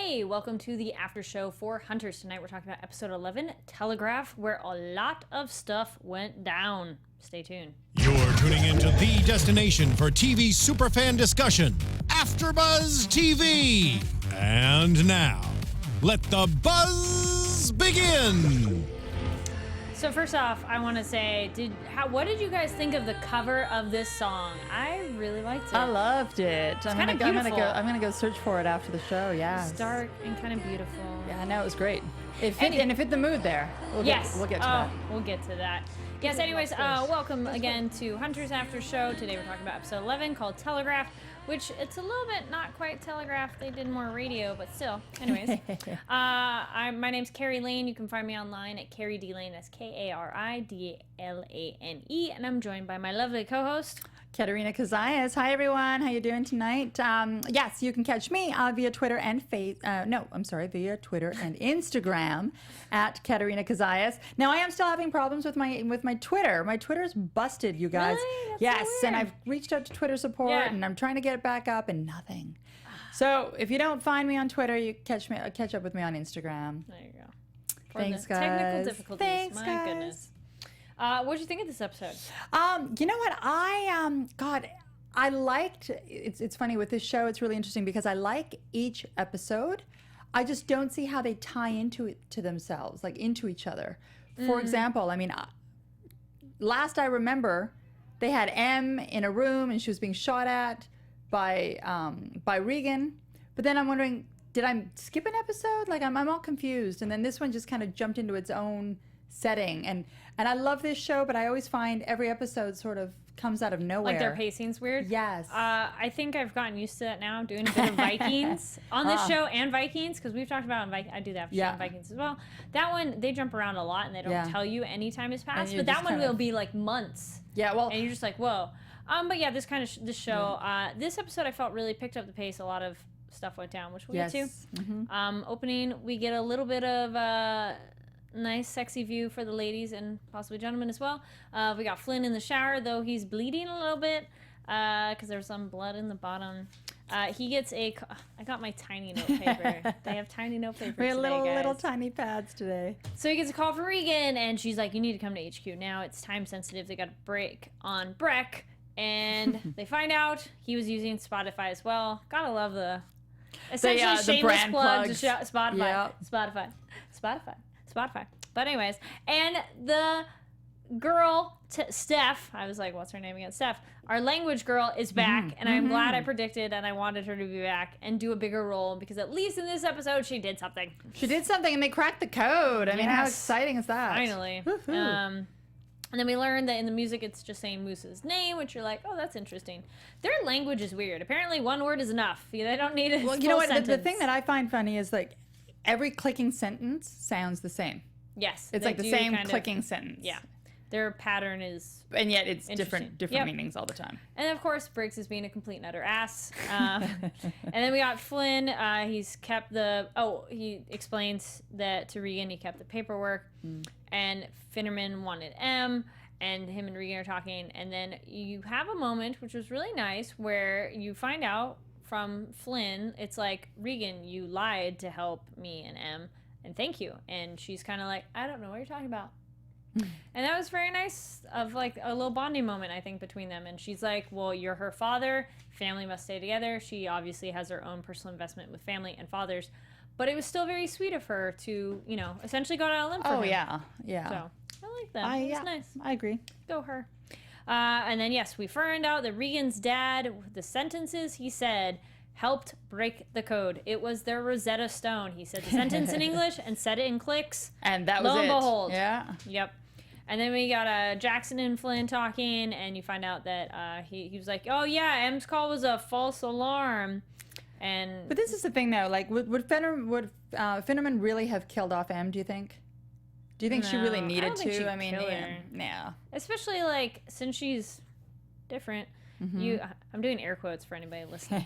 Hey, welcome to the after show for Hunters. Tonight we're talking about episode 11, Telegraph, where a lot of stuff went down. Stay tuned. You're tuning into the destination for TV superfan discussion, AFTERBUZZ TV. And now, let the buzz begin. So first off, I want to say, what did you guys think of the cover of this song? I really liked it. I loved it. kind of beautiful. I'm gonna go search for it after the show. Yeah. It's dark and kind of beautiful. Yeah, I know it was great. It fit the mood there. We'll get to that. We'll get to that. Yes, anyways, welcome again to Hunters After Show. Today we're talking about episode 11 called Telegraph, which it's a little bit not quite telegraph. They did more radio, but still. Anyways, my name's Kari Lane. You can find me online at Kari D Lane. That's Karidlane. And I'm joined by my lovely co-host, Katerina Cozias. Hi everyone. How you doing tonight? Yes, you can catch me via Twitter and via Twitter and Instagram at Katerina Cozias. Now I am still having problems with my Twitter. My Twitter's busted, you guys. Really? That's yes, so and weird. I've reached out to Twitter support and I'm trying to get it back up and nothing. So if you don't find me on Twitter, you catch up with me on Instagram. There you go. Thanks, the guys. Technical difficulties. Thanks, my guys. goodness. What did you think of this episode? You know what? I liked. It's funny with this show. It's really interesting because I like each episode. I just don't see how they tie into themselves, like into each other. For example, I mean, last I remember, they had M in a room and she was being shot at by Regan. But then I'm wondering, did I skip an episode? Like I'm all confused. And then this one just kind of jumped into its own setting, and I love this show, but I always find every episode sort of comes out of nowhere. Like their pacing's weird? Yes. I think I've gotten used to that now. I'm doing a bit of Vikings on this show and Vikings, because we've talked about I do that on Vikings as well. That one, they jump around a lot and they don't tell you any time has passed, but that one will be like months. Yeah, well. And you're just like, whoa. But yeah, this show, this episode I felt really picked up the pace. A lot of stuff went down, which we'll get to. Mm-hmm. Opening, we get a little bit of nice sexy view for the ladies and possibly gentlemen as well. We got Flynn in the shower, though he's bleeding a little bit because there's some blood in the bottom. He gets I got my tiny note paper. They have tiny note paper We have today, guys. little tiny pads today. So he gets a call from Regan, and she's like, you need to come to HQ now. It's time sensitive. They got a break on Breck, and they find out he was using Spotify as well. Gotta love the essentially the shameless brand plug to plugs. Spotify. Yep. Spotify. But anyways, and the girl, Steph, I was like, what's her name again? Steph, our language girl is back, and I'm glad I predicted and I wanted her to be back and do a bigger role, because at least in this episode, she did something. She did something and they cracked the code. I mean, how exciting is that? Finally. And then we learned that in the music, it's just saying Moose's name, which you're like, oh, that's interesting. Their language is weird. Apparently, one word is enough. They don't need a Well, you know what? sentence. The thing that I find funny is like every clicking sentence sounds the same. Yes. It's like the same clicking sentence. Yeah. Their pattern is and yet it's different Yep. meanings all the time. And of course, Briggs is being a complete nutter ass. And then we got Flynn. He's kept he explains that to Regan, he kept the paperwork. And Finnerman wanted M, and him and Regan are talking. And then you have a moment, which was really nice, where you find out from Flynn, it's like, Regan, you lied to help me and M, and thank you. And she's kind of like, I don't know what you're talking about. And that was very nice, of like a little bonding moment, I think, between them. And she's like, well, you're her father. Family must stay together. She obviously has her own personal investment with family and fathers. But it was still very sweet of her to, essentially go out on a limb for him. Oh, yeah. Yeah. So I like that. It was nice. I agree. Go her. And then, yes, we found out that Regan's dad, the sentences he said, helped break the code. It was their Rosetta Stone. He said the sentence in English and said it in clicks. And that was Lo and it. behold. Yeah. Yep. And then we got Jackson and Flynn talking, and you find out that he was like, oh, yeah, M's call was a false alarm. But this is the thing, though. Like, would Finnerman really have killed off M, do you think? Do you think she really needed to? I mean, yeah. Especially, like, since she's different. I'm doing air quotes for anybody listening.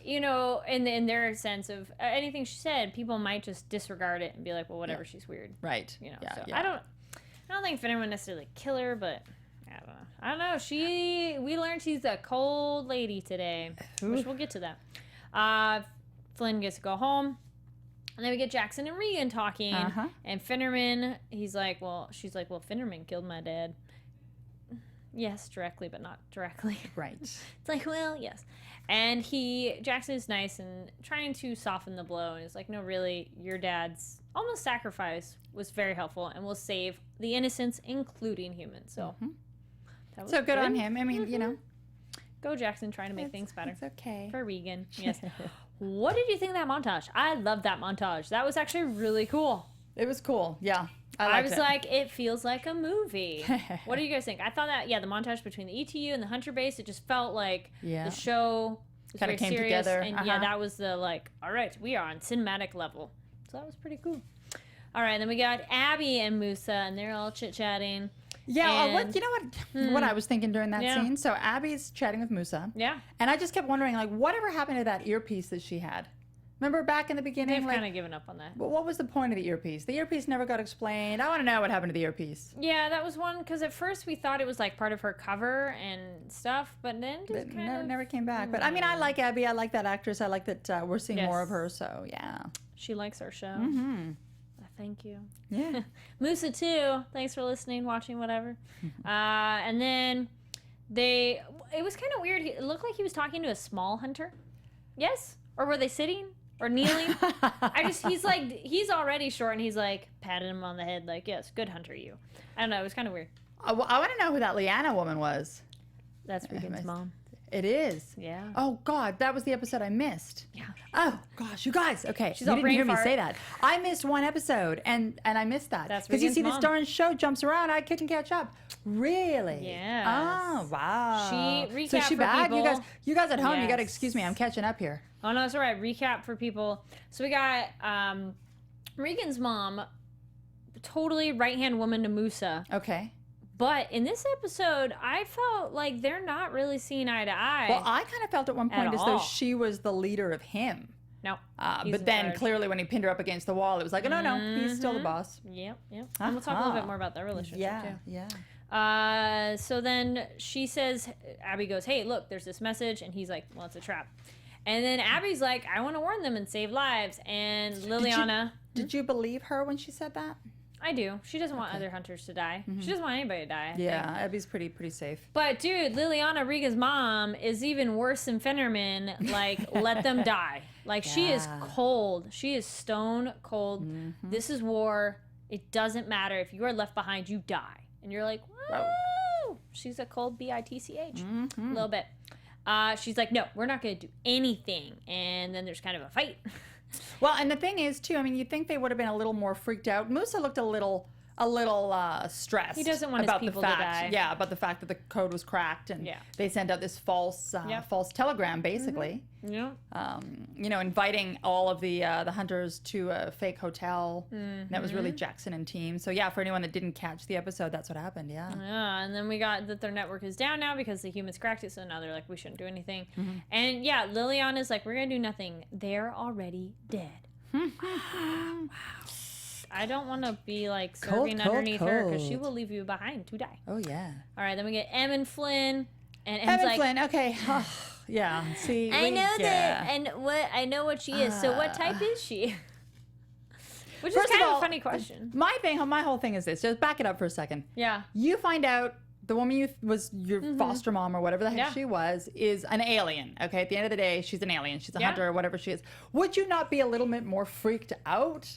In their sense of anything she said, people might just disregard it and be like, well, whatever, she's weird. Right. I don't think Finnerman would necessarily kill her, but I don't know. We learned she's a cold lady today, which we'll get to that. Flynn gets to go home. And then we get Jackson and Regan talking. And Finnerman, she's like, well, Finnerman killed my dad. Yes, directly, but not directly. Right. It's like, well, yes. And Jackson is nice and trying to soften the blow. And he's like, no, really, your dad's almost sacrifice was very helpful and will save the innocents, including humans. So, that was good on him. I mean, you know. Go Jackson, trying to make things better. It's okay. For Regan, yes. What did you think of that montage? I loved that montage. That was actually really cool. It was cool, yeah. I was like, it feels like a movie. What do you guys think? I thought that, the montage between the ETU and the Hunter base, it just felt like the show was kind very of came serious. together. And that was the all right, we are on cinematic level. So that was pretty cool. All right, then we got Abby and Musa, and they're all chit-chatting. Yeah, what I was thinking during that scene? So Abby's chatting with Musa. Yeah. And I just kept wondering, whatever happened to that earpiece that she had? Remember back in the beginning? They've kind of given up on that. But what was the point of the earpiece? The earpiece never got explained. I want to know what happened to the earpiece. Yeah, that was one, because at first we thought it was part of her cover and stuff, but then just never came back. But I mean, I like Abby. I like that actress. I like that we're seeing more of her. So yeah. She likes our show. Thank you. Yeah. Musa too. Thanks for listening, watching, whatever. And then it was kind of weird. It looked like he was talking to a small hunter. Yes? Or were they sitting? Or kneeling? He's already short, and he's patting him on the head, yes, good hunter, you. I don't know, it was kind of weird. I want to know who that Leanna woman was. That's Regan's mom. It is? Yeah. Oh, God, that was the episode I missed. Yeah. Oh, gosh, you guys. Okay, She's you all didn't hear brain me fart. say that. I missed one episode, and I missed that. That's because you Regan's see mom. this darn show jumps around. I couldn't catch up. Really? Yes. Oh, wow. She recapped So she for bad? people. You guys at home, you Yes. got to excuse me. I'm catching up here. Oh, no, it's all right. Recap for people. So we got Regan's mom, totally right-hand woman to Musa. Okay. But in this episode, I felt like they're not really seeing eye to eye. Well, I kind of felt at one point At as though all. she was the leader of him. No. But then clearly when he pinned her up against the wall, it was like, oh, no, he's still the boss. Yep. And we'll talk a little bit more about their relationship, too. Yeah. So then she says, Abby goes, hey, look, there's this message. And he's like, well, it's a trap. And then Abby's like, I want to warn them and save lives. And Liliana. Did you believe her when she said that? I do. She doesn't want other hunters to die. She doesn't want anybody to die. I think. Abby's pretty safe. But, dude, Liliana Rega's mom is even worse than Finnerman. Let them die. She is cold. She is stone cold. This is war. It doesn't matter. If you are left behind, you die. And you're like, whoa. She's a cold bitch. A little bit. She's like, no, we're not going to do anything. And then there's kind of a fight. Well, and the thing is, too, I mean, you'd think they would have been a little more freaked out. Musa looked a little stressed. He doesn't want about his people the fact, to die. Yeah, about the fact that the code was cracked and they sent out this false telegram, basically. Yeah. Inviting all of the hunters to a fake hotel. That was really Jackson and team. So yeah, for anyone that didn't catch the episode, that's what happened. Yeah. Yeah, and then we got that their network is down now because the humans cracked it. So now they're like, we shouldn't do anything. And yeah, Liliana's like, we're gonna do nothing. They're already dead. Wow. I don't want to be serving underneath her because she will leave you behind to die. Oh yeah. All right, then we get Em and Flynn, and Em's Evan like, Flynn. Okay. Yeah. See. I know that, and I know what she is. So what type is she? Which is kind of a funny question. My whole thing is this. Just back it up for a second. Yeah. You find out the woman was your foster mom or whatever the heck she was is an alien. Okay. At the end of the day, she's an alien. She's a hunter or whatever she is. Would you not be a little bit more freaked out?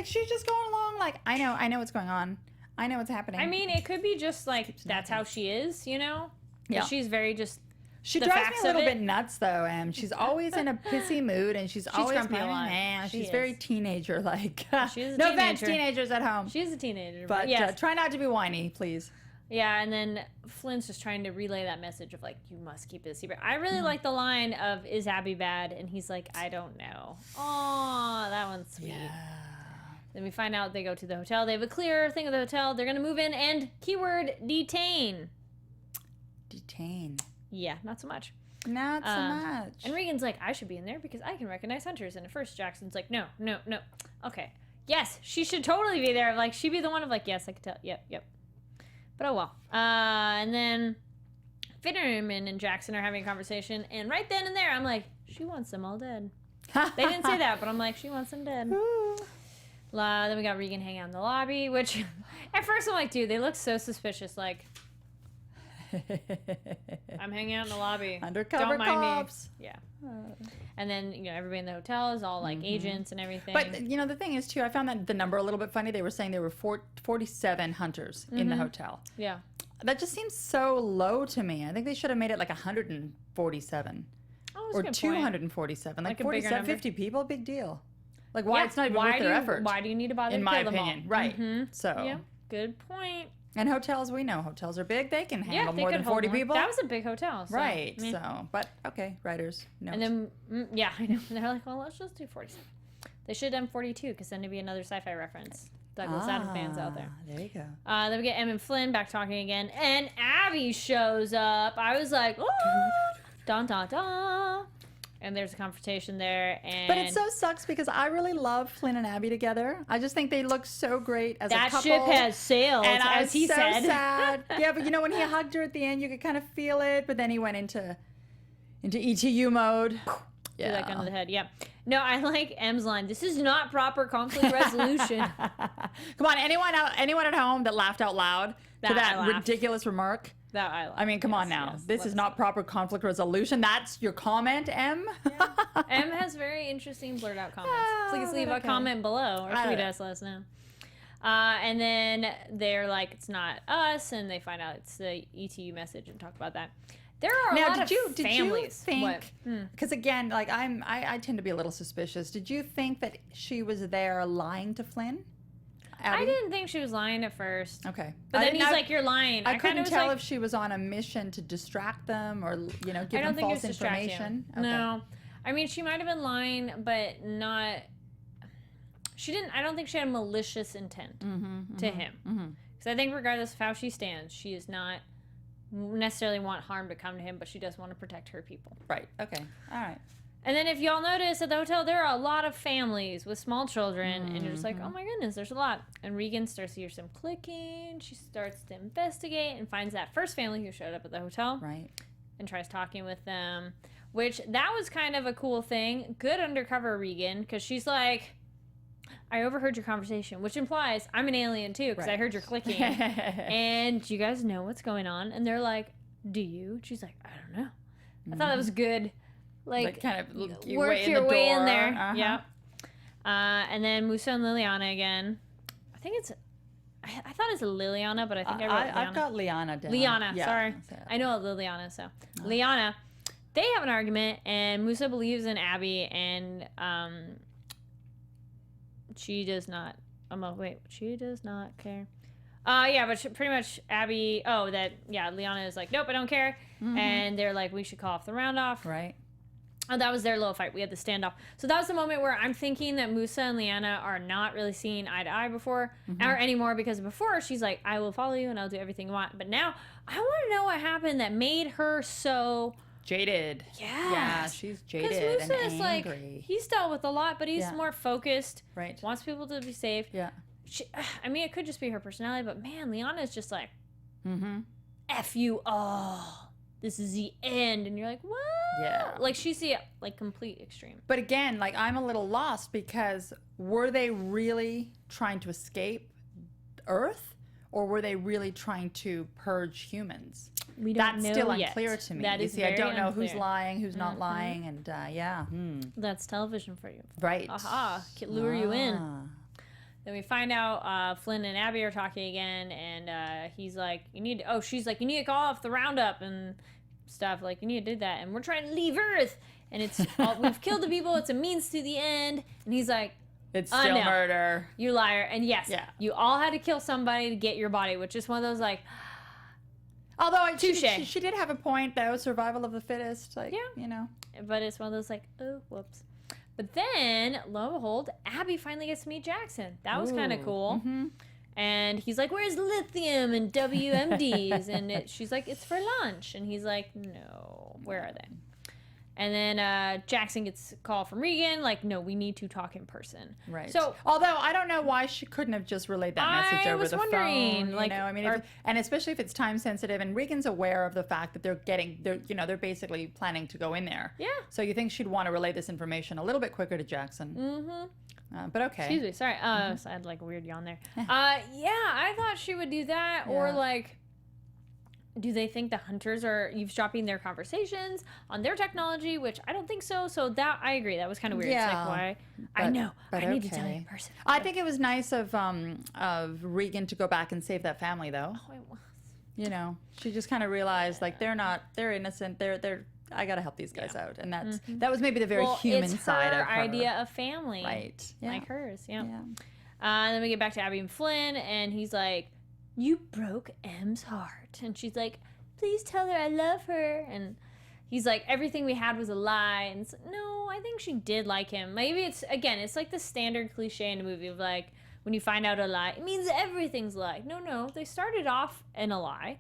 She's just going along I know what's going on. I know what's happening. I mean, it could be just that's how she is, you know? Yeah. She's very just. She drives me a little bit nuts, though, Em. She's always in a pissy mood, and she's always grumpy a lot. She's very teenager-like. She's a no teenager. offense, teenagers at home. She's a teenager. But yes. Try not to be whiny, please. Yeah, and then Flynn's just trying to relay that message of you must keep it a secret. I really like the line of, is Abby bad? And he's like, I don't know. Oh, that one's sweet. Yeah. Then we find out they go to the hotel. They have a clear thing of the hotel. They're going to move in and keyword detain. Detain. Yeah, not so much. Not so much. And Regan's like, I should be in there because I can recognize hunters. And at first Jackson's like, no. Okay. Yes, she should totally be there. She'd be the one of yes, I could tell. Yep. But oh well. And then Finnerman and Jackson are having a conversation. And right then and there, I'm like, she wants them all dead. They didn't say that, but I'm like, she wants him dead. Then we got Regan hanging out in the lobby, which at first I'm like, dude, they look so suspicious. Like, I'm hanging out in the lobby. Undercover Don't mind cops. me. Yeah. And then, everybody in the hotel is all like agents and everything. But, the thing is, too, I found that the number a little bit funny. They were saying there were 47 hunters in the hotel. Yeah. That just seems so low to me. I think they should have made it like 147. Oh, Or 247. Like Like a bigger 47, number. 50 people, big deal. Like, why? It's not even worth their effort. Why do you need to bother in to my kill them all? opinion. Right. So. Yeah. Good point. And hotels, we know hotels are big. They can handle they more could than hold 40 more. people. That was a big hotel. So, Right. meh. So, but okay, writers. No. And then, yeah, I know. And they're like, well, let's just do 47. They should have done 42 because then it'd be another sci-fi reference. Douglas Adams fans out there. There you go. Then we get Em and Flynn back talking again, and Abby shows up. I was like, oh, dun dun dun. And there's a confrontation there, and But it so sucks because I really love Flynn and Abby together. I just think they look so great as a that couple. ship has sailed, and I as was he so said. sad. Yeah, but when he hugged her at the end, you could kind of feel it. But then he went into ETU mode. Yeah, that gun to the head. Yeah. No, I like M's line. This is not proper conflict resolution. Come on, anyone at home that laughed out loud to I that laughed. ridiculous remark? That I like. I mean, come on now. This is not proper conflict resolution. That's your comment, M? M has very interesting blurred out comments. Please leave a okay. comment below or I tweet don't us, let us know. And then they're like, it's not us, and they find out it's the ETU message and talk about that. There are a lot of families. Did you think? Because again, like I tend to be a little suspicious. Did you think that she was there lying to Flynn? Abby? I didn't think she was lying at first. Okay, But then he's like, "You're lying." I couldn't tell like, if she was on a mission to distract them or give I them don't think it false was distracting. information. No, I mean she might have been lying, but not. She didn't. I don't think she had a malicious intent to him. Because I think regardless of how she stands, she does not necessarily want harm to come to him, but she does want to protect her people. Right. Okay. All right. And then if y'all notice at the hotel, there are a lot of families with small children, and you're just like, oh my goodness, there's a lot. And Regan starts to hear some clicking. She starts to investigate and finds that first family who showed up at the hotel. Right. And tries talking with them, which that was kind of a cool thing. Good undercover Regan, because she's like, I overheard your conversation, which implies I'm an alien too, because I heard your clicking. And you guys know what's going on? And they're like, do you? She's like, I don't know. I thought that was good. Like kind of work your way in there. Uh-huh. Yeah. And then Musa and Liliana again. I think it's, I thought it's Liliana, but I think I wrote Liana. I've got Liana down. Liana, Yeah. sorry. I know Liliana, so. Liana, they have an argument, and Musa believes in Abby, and she does not. She does not care. Yeah, but pretty much Abby, Liana is like, nope, I don't care. And they're like, we should call off the round off. Right. Oh, that was their little fight. We had the standoff. So that was the moment where I'm thinking that Musa and Liana are not really seeing eye to eye before or anymore, because before she's like, I will follow you and I'll do everything you want. But now I want to know what happened that made her so jaded. Yes. Yeah, she's jaded Because Musa and is angry. like, he's dealt with a lot, but he's more focused. Right. Wants people to be safe. Yeah. I mean, it could just be her personality, but man, Liana is just like, F you all. This is the end. And you're like, what? Yeah. Like, she's the, complete extreme. But again, I'm a little lost because were they really trying to escape Earth, or were they really trying to purge humans? We don't know That's still yet. unclear to me. That is I don't know unclear. who's lying, who's not lying, and That's television for you. Right. Aha. Can lure you in. Then we find out Flynn and Abby are talking again, and he's like, she's like, you need to call off the roundup and stuff. Like, you need to do that. And we're trying to leave Earth. And it's, we've killed the people. It's a means to the end. And he's like, it's still murder. You liar. And yes, you all had to kill somebody to get your body, which is one of those, like, although touche. She did have a point, though, survival of the fittest. Like, you know. But it's one of those, like, oh, whoops. But then, lo and behold, Abby finally gets to meet Jackson. That was kind of cool. And he's like, where's lithium and WMDs? And she's like, it's for lunch. And he's like, no, where are they? And then Jackson gets a call from Regan, like, no, we need to talk in person. Right. So, although I don't know why she couldn't have just relayed that message over the phone. Like, you know, I mean, and especially if it's time sensitive, and Regan's aware of the fact that they're basically planning to go in there. Yeah. So you think she'd want to relay this information a little bit quicker to Jackson. Mm-hmm. But okay. Excuse me, sorry. So I had like a weird yawn there. Yeah, I thought she would do that, or like. Do they think the Hunters are eavesdropping their conversations on their technology? Which I don't think so. So that I agree. That was kind of weird. Yeah, it's like, why? I know. I need to tell you in person. I think it was nice of Regan to go back and save that family, though. Oh, it was. You know, she just kind of realized like they're innocent. I gotta help these guys out, and that was maybe the very human side of her idea of family, right? Yeah. Like hers. Yeah. Then we get back to Abby and Flynn, and he's like, you broke M's heart. And she's like, please tell her I love her. And he's like, everything we had was a lie. And it's, no, I think she did like him. Maybe it's like the standard cliche in a movie of like, when you find out a lie, it means everything's a lie. No, they started off in a lie.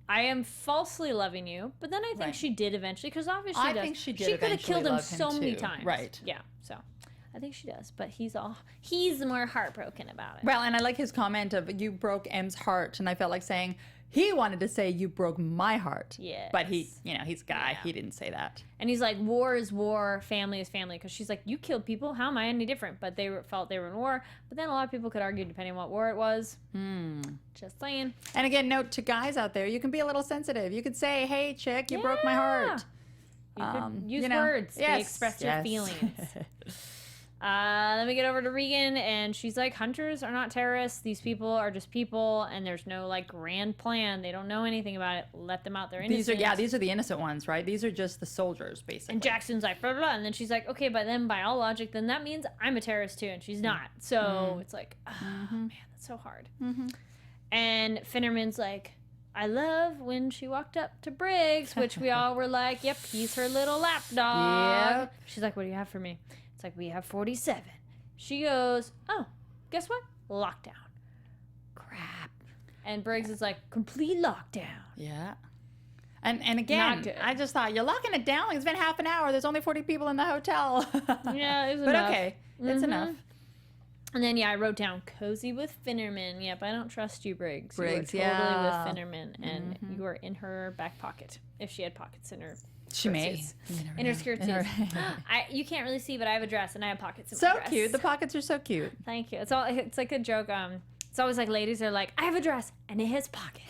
I am falsely loving you. But then I think she did eventually, because obviously I think she did. She could have killed him so many times. Right. Yeah, so. I think she does, but he's more heartbroken about it. Well, and I like his comment of you broke M's heart, and I felt like saying he wanted to say you broke my heart. Yeah. But he's a guy. Yeah. He didn't say that. And he's like, war is war, family is family, because she's like, you killed people. How am I any different? But they felt they were in war. But then a lot of people could argue depending on what war it was. Just saying. And again, note to guys out there, you can be a little sensitive. You could say, hey, chick, you broke my heart. You could use words to express your feelings. Then we get over to Regan, and she's like, Hunters are not terrorists. These people are just people, and there's no, like, grand plan. They don't know anything about it. Let them out. They're innocent. These are the innocent ones, right? These are just the soldiers, basically. And Jackson's like, blah, blah, blah. And then she's like, okay, but then by all logic, then that means I'm a terrorist, too, and she's not. So it's like, oh, man, that's so hard. And Finnerman's like, I love when she walked up to Briggs, which we all were like, yep, he's her little lapdog. Yep. She's like, what do you have for me? Like, we have 47. She goes, oh, guess what? Lockdown. Crap. And Briggs is like, complete lockdown. Yeah. And again, I just thought, you're locking it down? It's been half an hour. There's only 40 people in the hotel. Yeah, it was but enough. Okay, it's enough. And then, I wrote down cozy with Finnerman. Yep, I don't trust you, Briggs. You were totally with Finnerman, and you were in her back pocket, if she had pockets in her. She may. In her skirt too. You can't really see, but I have a dress and I have pockets in my dress. So cute. The pockets are so cute. Thank you. It's like a joke. It's always like ladies are like, I have a dress and it has pockets.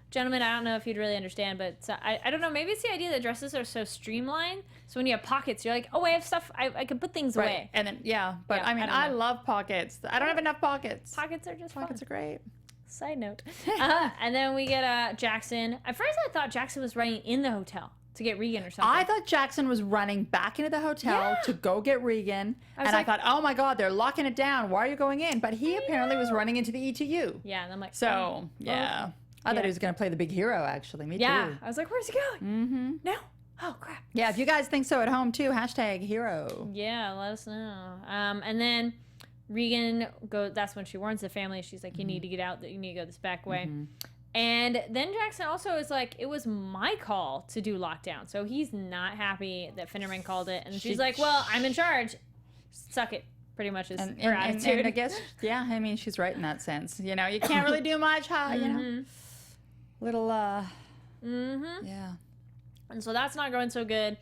Gentlemen, I don't know if you'd really understand, but I don't know. Maybe it's the idea that dresses are so streamlined. So when you have pockets, you're like, oh, I have stuff. I can put things away. And then, I love pockets. I don't have enough pockets. Pockets are just Pockets fun. are great. Side note. And then we get Jackson. At first I thought Jackson was running in the hotel to get Regan or something. I thought Jackson was running back into the hotel to go get Regan. I thought, oh my God, they're locking it down. Why are you going in? But he apparently was running into the ETU. Yeah, and I'm like, so, yeah. I thought he was going to play the big hero, actually. Me too. I was like, where's he going? No. Oh, crap. Yeah, if you guys think so at home too, #hero. Yeah, let us know. And then Regan that's when she warns the family. She's like, you need to get out. You need to go this back way. And then Jackson also is like, it was my call to do lockdown. So he's not happy that Finnerman called it. And she's like, well, I'm in charge. Suck it, pretty much is her attitude. And I guess, I mean, she's right in that sense. You know, you can't really do much, you know? Little, yeah. And so that's not going so good.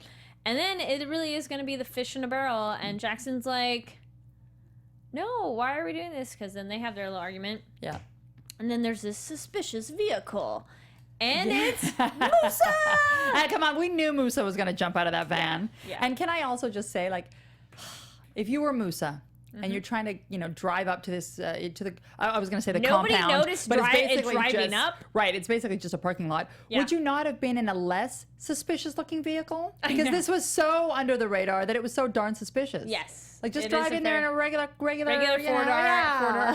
And then it really is going to be the fish in a barrel. And Jackson's like, no, why are we doing this? Because then they have their little argument. Yeah. And then there's this suspicious vehicle. And it's Musa! Come on, we knew Musa was going to jump out of that van. Yeah. And can I also just say, like, if you were Musa and you're trying to, drive up to this, I was going to say the Nobody compound. Noticed but it's basically driving up. Right, it's basically just a parking lot. Yeah. Would you not have been in a less suspicious looking vehicle? Because this was so under the radar that it was so darn suspicious. Yes. Like, just drive in there in a regular four-door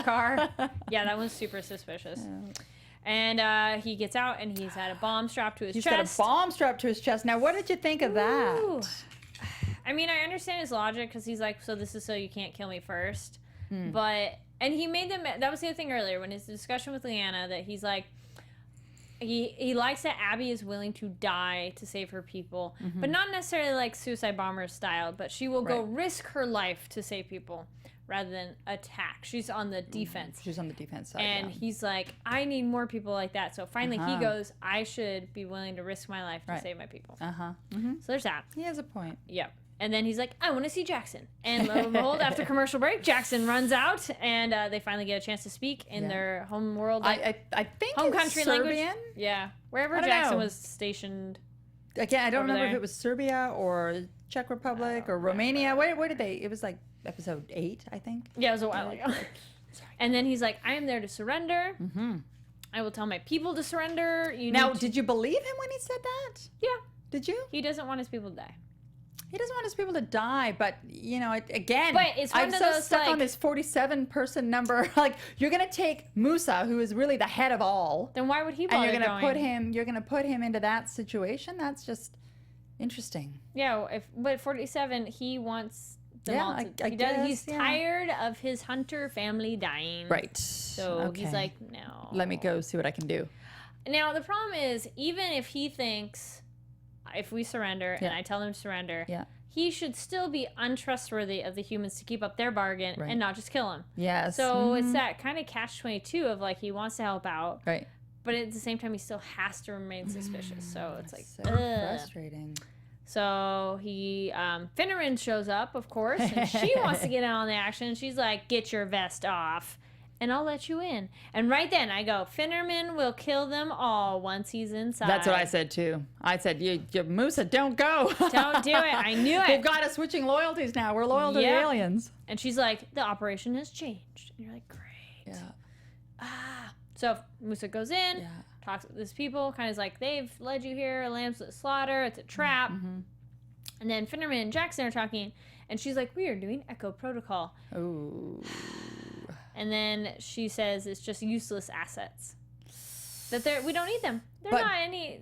car. Yeah, that was super suspicious. Yeah. And he gets out, and he's had a bomb strapped to his chest. He's got a bomb strapped to his chest. Now, what did you think of that? I mean, I understand his logic, because he's like, so this is so you can't kill me first. But, and he made them, that was the other thing earlier, when his discussion with Leanna, that he's like, he likes that Abby is willing to die to save her people, but not necessarily like suicide bomber style, but she will go risk her life to save people rather than attack. She's on the defense. She's on the defense side. And he's like, I need more people like that. So finally he goes, I should be willing to risk my life to save my people. So there's that. He has a point. Yep. And then he's like, I want to see Jackson. And lo and behold, after commercial break, Jackson runs out, and they finally get a chance to speak in their home world. I think home it's country Serbian. language. Yeah. Wherever Jackson was stationed. Again, I don't remember there. if it was Serbia or Czech Republic or Romania. Where did they? It was like episode 8, I think. Yeah, it was a while ago. And then he's like, I am there to surrender. I will tell my people to surrender. Did you believe him when he said that? Yeah. Did you? He doesn't want his people to die. He doesn't want his people to die, but again, but it's one I'm of so those, stuck like, on this 47-person number. Like, you're gonna take Musa, who is really the head of all, Then why would he bother and you're gonna going? You're gonna put him into that situation. That's just interesting. Yeah, but 47, he wants them all to. I guess, he's tired of his hunter family dying. Right. So he's like, no. Let me go see what I can do. Now the problem is, even if he thinks, if we surrender and I tell him to surrender, he should still be untrustworthy of the humans to keep up their bargain and not just kill him. Yes. So it's that kind of catch-22 of like, he wants to help out, right? But at the same time, he still has to remain suspicious. So it's like, so frustrating. So he, Finneran shows up, of course, and she wants to get in on the action. She's like, get your vest off, and I'll let you in. And right then, I go, Finnerman will kill them all once he's inside. That's what I said, too. I said, you Musa, don't go. Don't do it. I knew it. They've got us switching loyalties now. We're loyal to the aliens. And she's like, the operation has changed. And you're like, great. Yeah. So Musa goes in, talks with his people, kind of is like, they've led you here, a lamb's slaughter, it's a trap. And then Finnerman and Jackson are talking, and she's like, we are doing Echo Protocol. Ooh. And then she says it's just useless assets. That we don't need them. They're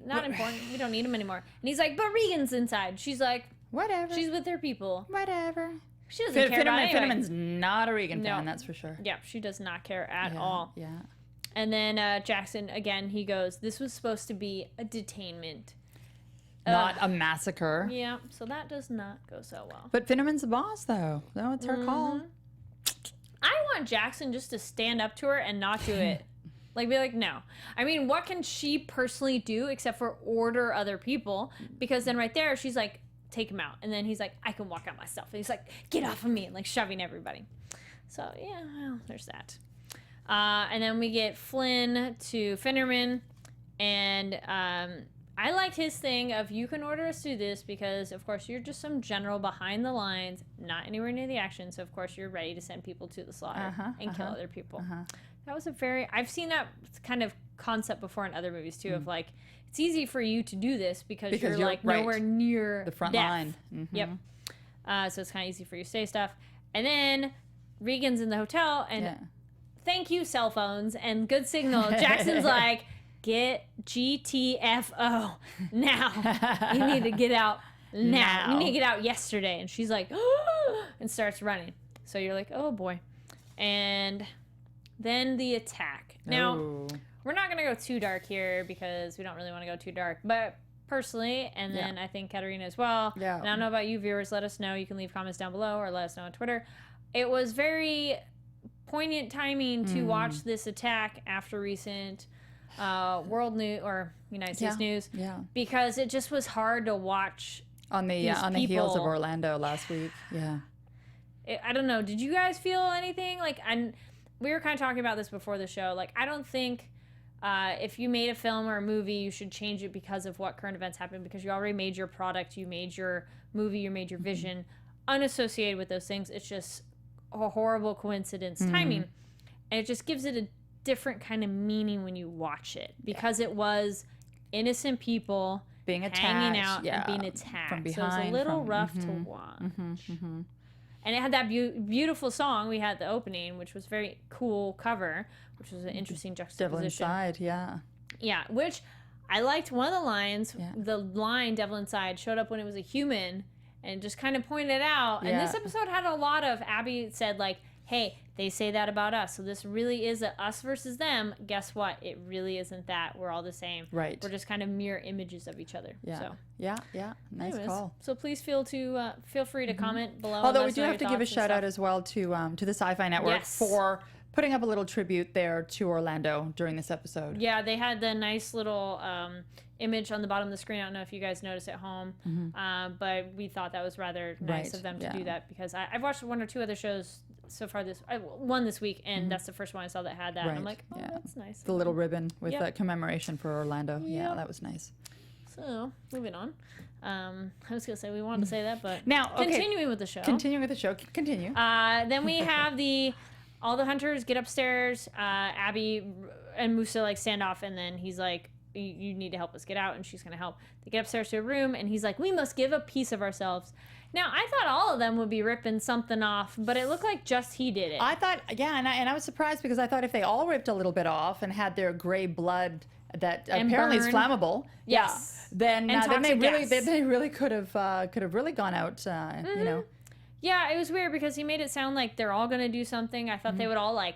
not important. We don't need them anymore. And he's like, but Regan's inside. She's like, whatever. She's with her people. Whatever. She doesn't care about anyway. Finneman's not a Regan fan, that's for sure. Yeah, she does not care at all. Yeah. And then Jackson, again, he goes, this was supposed to be a detainment. Not a massacre. Yeah, so that does not go so well. But Finneman's the boss, though. No, it's her call. I want Jackson just to stand up to her and not do it. Like, be like, no. I mean, what can she personally do except for order other people? Because then right there, she's like, take him out. And then he's like, I can walk out myself. And he's like, get off of me. And like shoving everybody. So, yeah, well, there's that. And then we get Flynn to Finnerman. And I liked his thing of, you can order us to do this because, of course, you're just some general behind the lines, not anywhere near the action. So, of course, you're ready to send people to the slaughter and kill other people. That was I've seen that kind of concept before in other movies, too, of like, it's easy for you to do this because you're like nowhere near the front death. line. Yep. So it's kind of easy for you to say stuff. And then Regan's in the hotel, and thank you, cell phones and good signal. Jackson's like, get GTFO now. You need to get out now. You need to get out yesterday. And she's like, and starts running. So you're like, oh boy. And then the attack. Now, we're not going to go too dark here because we don't really want to go too dark. But personally, and then I think Katerina as well. Yeah. And I don't know about you viewers. Let us know. You can leave comments down below or let us know on Twitter. It was very poignant timing to watch this attack after recent world news or United States news, because it just was hard to watch on the heels of Orlando last week. I don't know, did you guys feel anything like? We were kind of talking about this before the show, like, I don't think if you made a film or a movie, you should change it because of what current events happened, because you already made your product, you made your movie, you made your vision unassociated with those things. It's just a horrible coincidence timing, and it just gives it a different kind of meaning when you watch it, because it was innocent people being attacked, hanging out and being attacked from behind, so it was a little rough to watch. And it had that beautiful song. We had the opening, which was very cool cover, which was an interesting juxtaposition. Devil Inside, yeah, which I liked. One of the lines, the line "Devil Inside" showed up when it was a human and just kind of pointed out. And this episode had a lot of, Abby said, like, hey, they say that about us, so this really is a us versus them. Guess what? It really isn't that. We're all the same. Right. We're just kind of mirror images of each other. Yeah. So. Yeah. Nice Anyways, call. So please feel free to comment below. Although we do have to give a shout out as well to the Sci-Fi Network for putting up a little tribute there to Orlando during this episode. Yeah, they had the nice little image on the bottom of the screen. I don't know if you guys noticed at home, but we thought that was rather nice of them to do that, because I've watched one or two other shows so far one this week, and that's the first one I saw that had that. And I'm like, oh, that's nice. The little ribbon with the commemoration for Orlando. Yeah, that was nice. So, moving on. I was going to say we wanted to say that, but now, continuing with the show. Continue. Then we have all the hunters get upstairs. Abby and Musa like stand off, and then he's like, you need to help us get out, and she's going to help. They get upstairs to a room, and he's like, we must give a piece of ourselves. Now, I thought all of them would be ripping something off, but it looked like just he did it. I thought, and I was surprised, because I thought if they all ripped a little bit off and had their gray blood that apparently is flammable, then they really could have really gone out, you know. Yeah, it was weird because he made it sound like they're all going to do something. I thought they would all like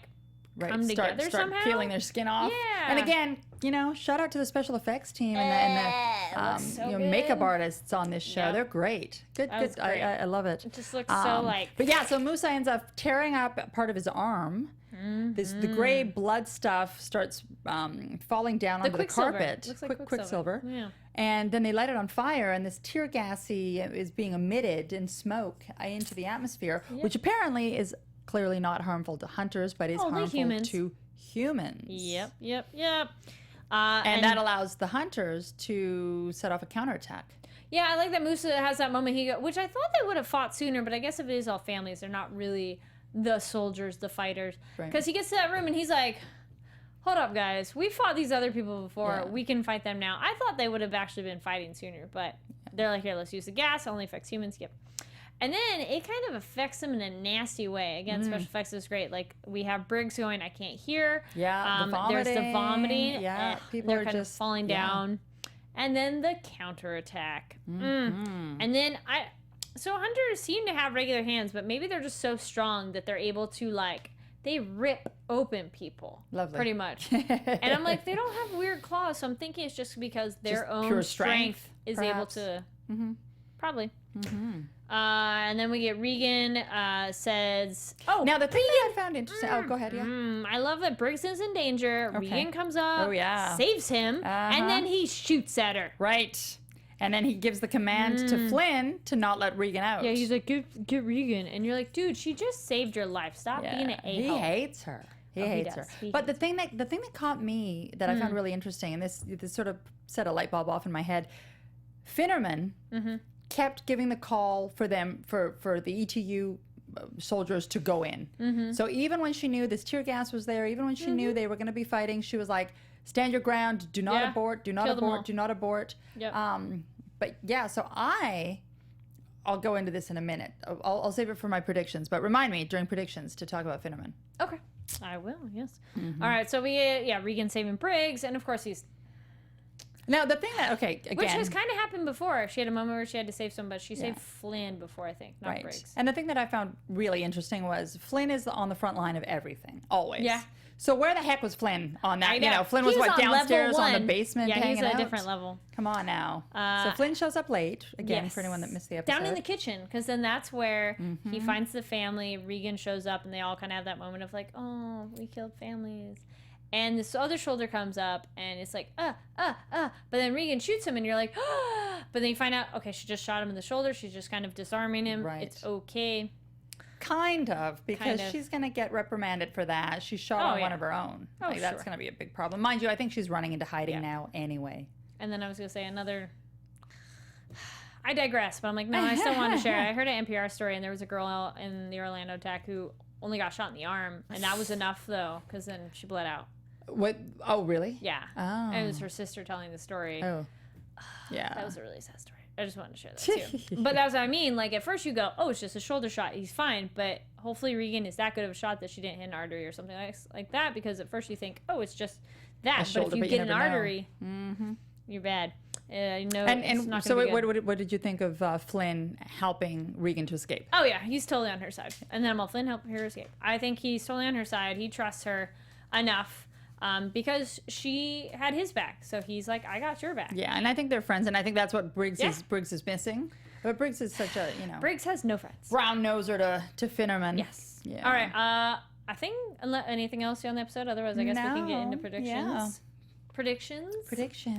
come together start somehow. peeling their skin off. Yeah. And again, you know, shout out to the special effects team and the makeup artists on this show. Yep. They're great. Good. I love it. It just looks so like. But yeah, so Musa ends up tearing up part of his arm. The gray blood stuff starts falling down onto the carpet. Looks like Quicksilver. Yeah. And then they light it on fire, and this tear gassy is being emitted in smoke into the atmosphere, which apparently is clearly not harmful to hunters, but is harmful to humans. Yep. And that allows the hunters to set off a counterattack. Yeah, I like that Musa has that moment. Which I thought they would have fought sooner, but I guess if it is all families, they're not really the soldiers, the fighters. Because he gets to that room and he's like, hold up, guys. We fought these other people before. We can fight them now. I thought they would have actually been fighting sooner, but they're like, here, let's use the gas. It only affects humans. Yep. And then it kind of affects them in a nasty way. Again, special effects is great. Like, we have Briggs going, I can't hear. Yeah, the vomiting. There's the vomiting. Yeah, people they're are kind just of falling down. And then the counterattack. And then so hunters seem to have regular hands, but maybe they're just so strong that they're able to, like, they rip open people. Lovely. Pretty much. And I'm like, they don't have weird claws, so I'm thinking it's just because their just own pure strength is perhaps. able to... Probably. And then we get Regan says... Oh, now the thing that I found interesting... Oh, go ahead, I love that Briggs is in danger. Okay. Regan comes up, Oh, saves him, and then he shoots at her. Right. And then he gives the command to Flynn to not let Regan out. Yeah, he's like, get Regan. And you're like, dude, she just saved your life. Stop being an a-hole. He hates her. He hates her. But the thing that caught me that I found really interesting, and this sort of set a light bulb off in my head, Finnerman kept giving the call for them for the ETU soldiers to go in. So even when she knew this tear gas was there, even when she knew they were going to be fighting, she was like, stand your ground, do not abort, do not abort, do not abort. Yep. But yeah, so I'll go into this in a minute. I'll save it for my predictions, but remind me during predictions to talk about Finnerman. Okay. I will, yes. All right, so we get, Regan saving Briggs, and of course he's... Now, the thing that, again... Which has kind of happened before. She had a moment where she had to save somebody. She saved Flynn before, I think, not Briggs. And the thing that I found really interesting was Flynn is on the front line of everything, always. Yeah. So where the heck was Flynn on that? I know. You know, Flynn was what, downstairs on the basement Yeah, hanging he's at out? a different level. Come on now. So Flynn shows up late, again, for anyone that missed the episode. Down in the kitchen, because then that's where he finds the family. Regan shows up, and they all kind of have that moment of like, oh, we killed families. And this other shoulder comes up, and it's like, But then Regan shoots him, and you're like, But then you find out, okay, she just shot him in the shoulder. She's just kind of disarming him. Right. It's okay. Kind of, because she's going to get reprimanded for that. She shot on one of her own. That's going to be a big problem. Mind you, I think she's running into hiding now anyway. And then I was going to say another... I digress, but I'm like, no, I still want to share. I heard an NPR story, and there was a girl in the Orlando attack who only got shot in the arm, and that was enough, though, because then she bled out. What? Oh, really? Yeah. Oh. And it was her sister telling the story. Oh. Yeah. That was a really sad story. I just wanted to share that too. But that's what I mean. Like, at first you go, oh, it's just a shoulder shot. He's fine. But hopefully Regan is that good of a shot that she didn't hit an artery or something like that. Because at first you think, oh, it's just that. But if you get an artery, you're bad. No, it's not so gonna be good. what did you think of Flynn helping Regan to escape? Oh yeah, he's totally on her side. And then Flynn help her escape. I think he's totally on her side. He trusts her enough because she had his back. So he's like, I got your back. Yeah, and I think they're friends, and I think that's what Briggs is missing. But Briggs is such a Briggs has no friends. brown noser to Finnerman. Yes. Yeah. All right. I think anything else on the episode. Otherwise, I guess we can get into predictions. Yeah. Predictions.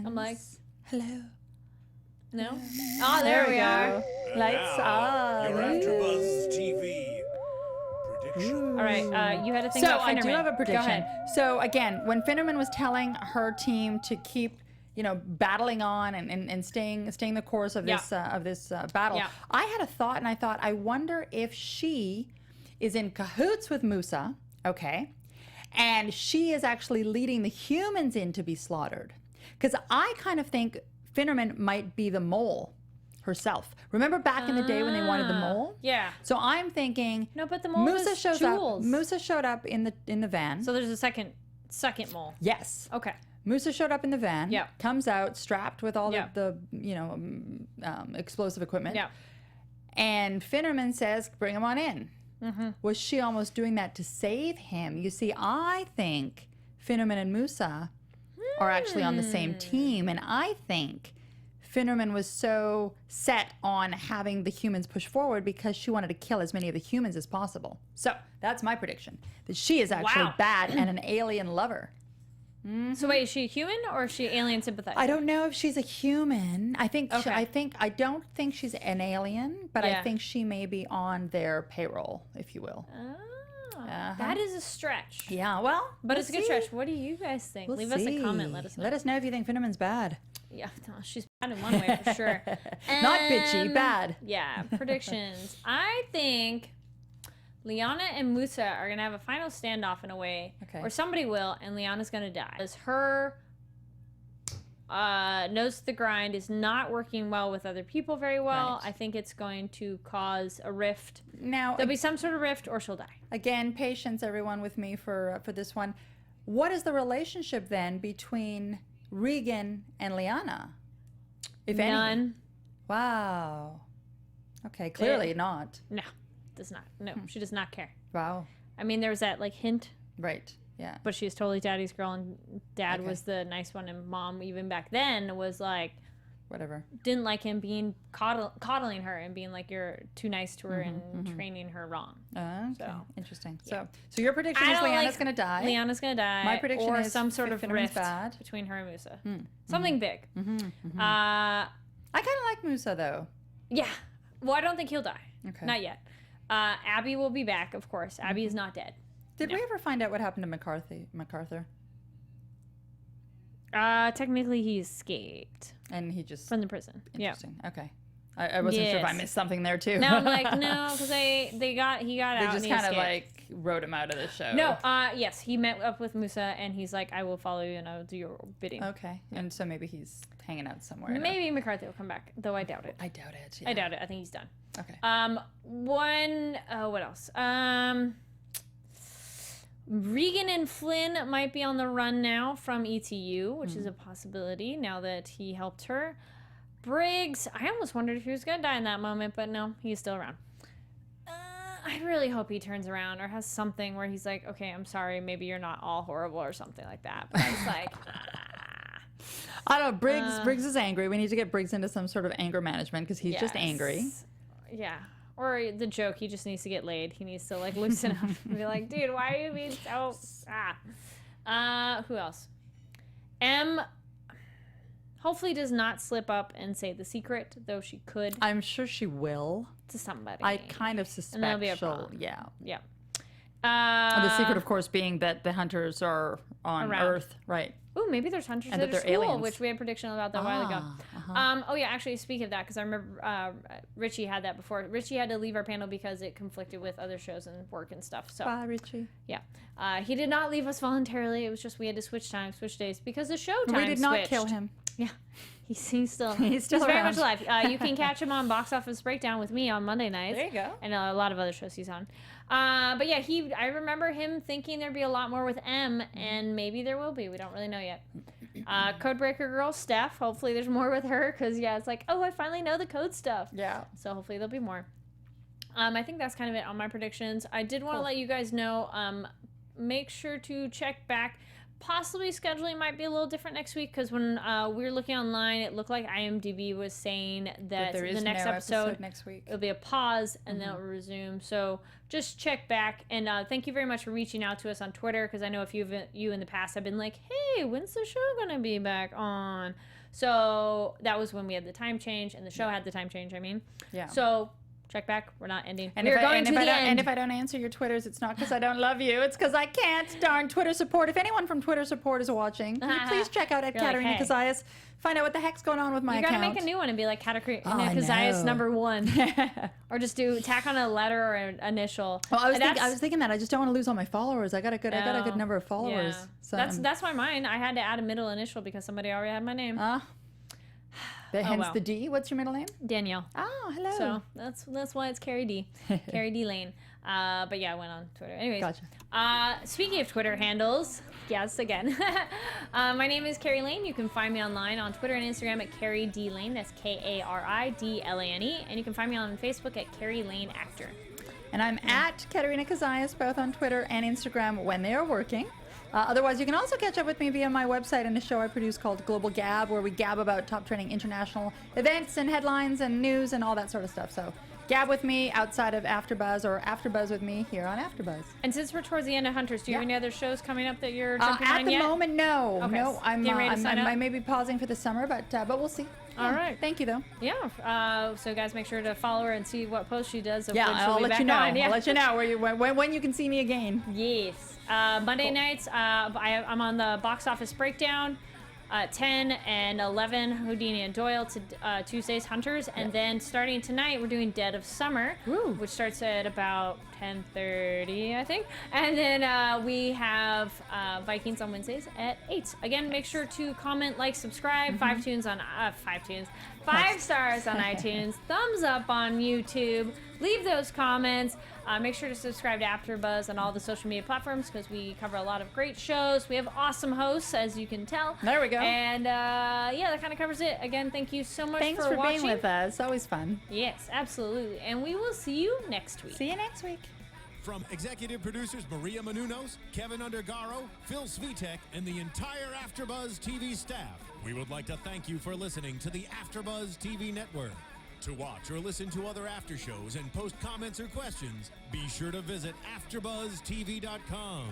I'm like, hello. no. Oh, there we are. Lights up. Your AfterBuzz TV prediction. All right. You had to think So about I Finnerman. do have a Go prediction. ahead. So again, when Finnerman was telling her team to keep, battling on and staying the course of this battle, Yeah. I had a thought, and I thought, I wonder if she is in cahoots with Musa, okay, and she is actually leading the humans in to be slaughtered, because I kind of think Finnerman might be the mole herself. Remember back in the day when they wanted the mole? Yeah. So I'm thinking, No, but the mole Musa was shows Jules. up. Musa showed up in the van. So there's a second mole. Yes. Okay. Musa showed up in the van. Yeah. Comes out strapped with all Yeah. the explosive equipment. Yeah. And Finnerman says, "Bring him on in." Mm-hmm. Was she almost doing that to save him? You see, I think Finnerman and Musa are actually on the same team, and I think Finnerman was so set on having the humans push forward because she wanted to kill as many of the humans as possible. So that's my prediction, that she is actually Wow. bad and an alien lover. So wait, is she human or is she alien sympathizer? I don't know if she's a human. I think Okay. I don't think she's an alien, but Yeah. I think she may be on their payroll, if you will. Oh, Uh-huh. that is a stretch. Yeah, well, But we'll it's a good see. stretch. What do you guys think? We'll Leave us a comment. see. Let us know. Let us know if you think Finnerman's bad. Yeah, no, she's bad in one way for sure. Not bitchy, And- bad. Yeah, predictions. I think Liana and Musa are going to have a final standoff in a way, Okay. or somebody will, and Liana's going to die. Because her nose to the grind is not working well with other people very well. Right. I think it's going to cause a rift. Now, There'll be some sort of rift, or she'll die. again, patience, everyone, with me for this one. What is the relationship then between Regan and Liana, if any? None. Wow. Okay, clearly not. No, does not. No, she does not care. Wow. I mean, there was that like hint, Right. Yeah. but she's totally daddy's girl, and dad Okay. was the nice one, and mom, even back then, was like, Whatever. didn't like him being coddling her and being like, you're too nice to her and training her wrong. Okay. So, Interesting. yeah. So your prediction I is don't Liana's like going to die. Liana's gonna die. My prediction or is some sort of Finnerman's rift bad. between her and Musa. Something big. I kind of like Musa though. Yeah. Well, I don't think he'll die. Okay. Not yet. Abby will be back, of course. Abby is not dead. Did we ever find out what happened to MacArthur? Technically, he escaped And he just from the prison. Yeah. interesting. Okay. I wasn't sure if I Yes. missed something there too. Now I'm like, no, because he got they out. just and he kind of escaped. like wrote him out of the show. No, yes, he met up with Musa, and he's like, I will follow you, and I will do your bidding. Okay. And so maybe he's hanging out somewhere. Maybe McCarthy will come back, though I doubt it. I doubt it. I doubt it. I think he's done. Okay. What else? Regan and Flynn might be on the run now from ETU, which is a possibility now that he helped her. Briggs, I almost wondered if he was going to die in that moment, but no, he's still around. I really hope he turns around or has something where he's like, okay, I'm sorry, maybe you're not all horrible or something like that. But I was like, I don't know. Briggs is angry. We need to get Briggs into some sort of anger management because he's just angry. Yes. Yeah. Or the joke, he just needs to get laid. He needs to like loosen up and be like, dude, why are you being so who else? M hopefully does not slip up and say the secret, though she could I'm sure she will. to somebody. I kind of suspect that'll be a she'll. problem. Yeah. Yeah. The secret, of course, being that the hunters are on Around. Earth, right? Ooh, maybe there's hunters And at that a they're school, aliens. which we had prediction about that a while ago. Oh yeah, actually, speaking of that, because I remember Richie had that before. Richie had to leave our panel because it conflicted with other shows and work and stuff. So Bye, Richie. yeah, he did not leave us voluntarily. It was just we had to switch days because the show time We did not switched. kill him. Yeah, he's still He's still very around. much alive. You can catch him on Box Office Breakdown with me on Monday nights. There you go. And a lot of other shows he's on. But yeah, I remember him thinking there'd be a lot more with M, and maybe there will be. We don't really know yet. Codebreaker girl, Steph. Hopefully there's more with her because, yeah, it's like, oh, I finally know the code stuff. Yeah. So hopefully there'll be more. I think that's kind of it on my predictions. I did want to let you guys know, make sure to check back. Possibly scheduling might be a little different next week because when we were looking online, it looked like IMDb was saying that there is the next no episode next week. It'll be a pause and then it'll resume. So just check back. And thank you very much for reaching out to us on Twitter because I know a few of you in the past have been like, hey, when's the show going to be back on? So that was when we had the time change and the show had the time change, I mean. Yeah. So check back. We're not ending. And We're going to the end. And if I don't answer your Twitters, it's not because I don't love you. It's because I can't. Darn Twitter support. If anyone from Twitter support is watching, can you please check out at You're like, Katerina hey. Cozias. Find out what the heck's going on with my You account. gotta make a new one and be like Katerina I Cozias know. #1, or just tack on a letter or an initial. Well, I was thinking that I just don't want to lose all my followers. I got a good number of followers. Yeah. So That's why mine. I had to add a middle initial because somebody already had my name. hence well. the D. What's your middle name? Danielle. Oh, hello. So that's why it's Carrie D. Carrie D Lane. But yeah, I went on Twitter. Anyways. Gotcha. Speaking of Twitter handles, yes, again. My name is Carrie Lane. You can find me online on Twitter and Instagram at Carrie D Lane. That's KaridLane. And you can find me on Facebook at Carrie Lane Actor. And I'm at Katerina Cozias, both on Twitter and Instagram when they are working. Otherwise, you can also catch up with me via my website and a show I produce called Global Gab, where we gab about top trending international events and headlines and news and all that sort of stuff. So gab with me outside of AfterBuzz or AfterBuzz with me here on AfterBuzz. And since we're towards the end of Hunters, do you have any other shows coming up that you're jumping At on the yet? moment, no. Okay. No, I'm, Getting ready to sign up? I may be pausing for the summer, but we'll see. All right. Thank you, though. Yeah. So guys, make sure to follow her and see what post she does. Of when she'll I'll be let back you know. on. Yeah. I'll let you know when you can see me again. Yes. Monday nights, I'm on the box office breakdown. 10 and 11, Houdini and Doyle. To Tuesdays, Hunters. And then starting tonight, we're doing Dead of Summer, which starts at about 10:30, I think. And then we have Vikings on Wednesdays at 8. Again, make sure to comment, like, subscribe. 5 stars on iTunes. Thumbs up on YouTube. Leave those comments. Make sure to subscribe to AfterBuzz on all the social media platforms because we cover a lot of great shows. We have awesome hosts, as you can tell. There we go. And yeah, that kind of covers it. Again, thank you so much Thanks for for watching. being with us. It's always fun. Yes, absolutely. And we will see you next week. See you next week. From executive producers Maria Menounos, Kevin Undergaro, Phil Svitek, and the entire AfterBuzz TV staff, we would like to thank you for listening to the AfterBuzz TV network. To watch or listen to other after shows and post comments or questions, be sure to visit AfterBuzzTV.com.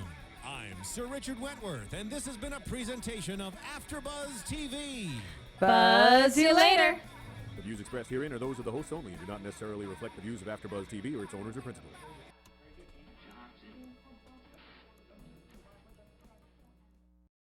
I'm Sir Richard Wentworth, and this has been a presentation of AfterBuzz TV. Buzz you later. The views expressed herein are those of the hosts only and do not necessarily reflect the views of AfterBuzz TV or its owners or principals.